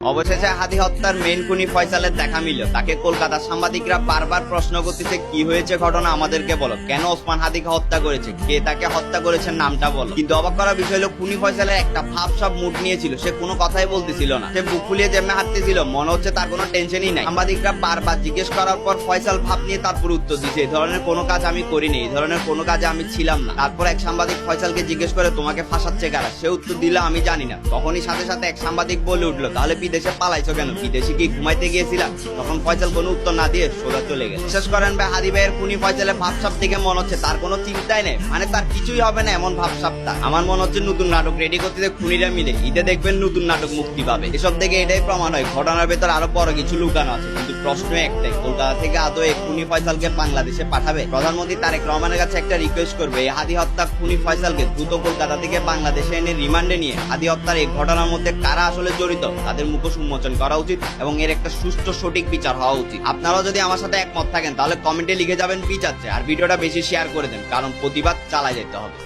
অবশেষে হাদি হত্যার মেইন খুনি ফয়সালের দেখা মিলল। তাকে কলকাতার সাংবাদিকরা বারবার প্রশ্ন করতেছে, কি হয়েছে ঘটনা আমাদেরকে বলো, কেন ওসমান হাদিকে হত্যা করেছে, কে তাকে হত্যা করেছে, নামটা বলো। কিন্তু অবাক করার বিষয় হলো খুনি ফয়সালের একটা ভাবসাব মুড নিয়েছিল, সে কোনো কথাই বলতেছিল না, সে বুক ফুলিয়ে যেমন হাঁটতেছিল, মনে হচ্ছে তার কোনো টেনশনই নাই। সাংবাদিকরা বারবার জিজ্ঞেস করার পর ফয়সাল ভাব নিয়ে তারপর উত্তর দিচ্ছে, এই ধরনের কোনো কাজ আমি করিনি, এই ধরনের কোনো কাজে আমি ছিলাম না। তারপর এক সাংবাদিক ফয়সালকে জিজ্ঞেস করে, তোমাকে ফাঁসাচ্ছে কারা? সে উত্তর দিল, আমি জানি না। তখনই সাথে সাথে এক সাংবাদিক বলে উঠলো, তাহলে বিদেশে পালাইছো কেন, বিদেশে কি ঘুমাইতে গিয়েছিলাম? তখন ফয়সাল কোনো উত্তর না দিয়ে সোজা চলে গেল। বিশ্বাস করেন ভাই, হাদি ভাইয়ের খুনি ফয়সালের ভাবসাব দেখে মনে হচ্ছে তার কোনো চিন্তাই নেই, মানে তার কিছুই হবে না এমন ভাবসাবটা। আমার মনে হচ্ছে নতুন নাটক রেডি করতেছে খুনিরা মিলে, ঈদে দেখবেন নতুন নাটক মুক্তি পাবে। এসব দেখে এটাই প্রমাণ হয় ঘটনার ভেতর আরো বড় কিছু লুকানো আছে। কিন্তু প্রশ্ন একটাই, কলকাতা থেকে আদৌ এই খুনি ফয়সালকে বাংলাদেশে পাঠাবে? প্রধানমন্ত্রী তারেক রহমানের কাছে একটা রিকোয়েস্ট করবে, এই হাদি হত্যা খুনি ফয়সালকে দ্রুত কলকাতা থেকে বাংলাদেশে এনে রিমান্ডে নিয়ে হাদি হত্যার এই ঘটনার মধ্যে কারা আসলে জড়িত তাদের মুখোশ উন্মোচন করা উচিত এবং এর একটা সুষ্ঠু সঠিক বিচার হওয়া উচিত। আপনারাও যদি আমার সাথে একমত থাকেন তাহলে কমেন্টে লিখে যাবেন বিচার চাই, আর ভিডিওটা বেশি শেয়ার করে দেন, কারণ প্রতিবাদ চালায় যেতে হবে।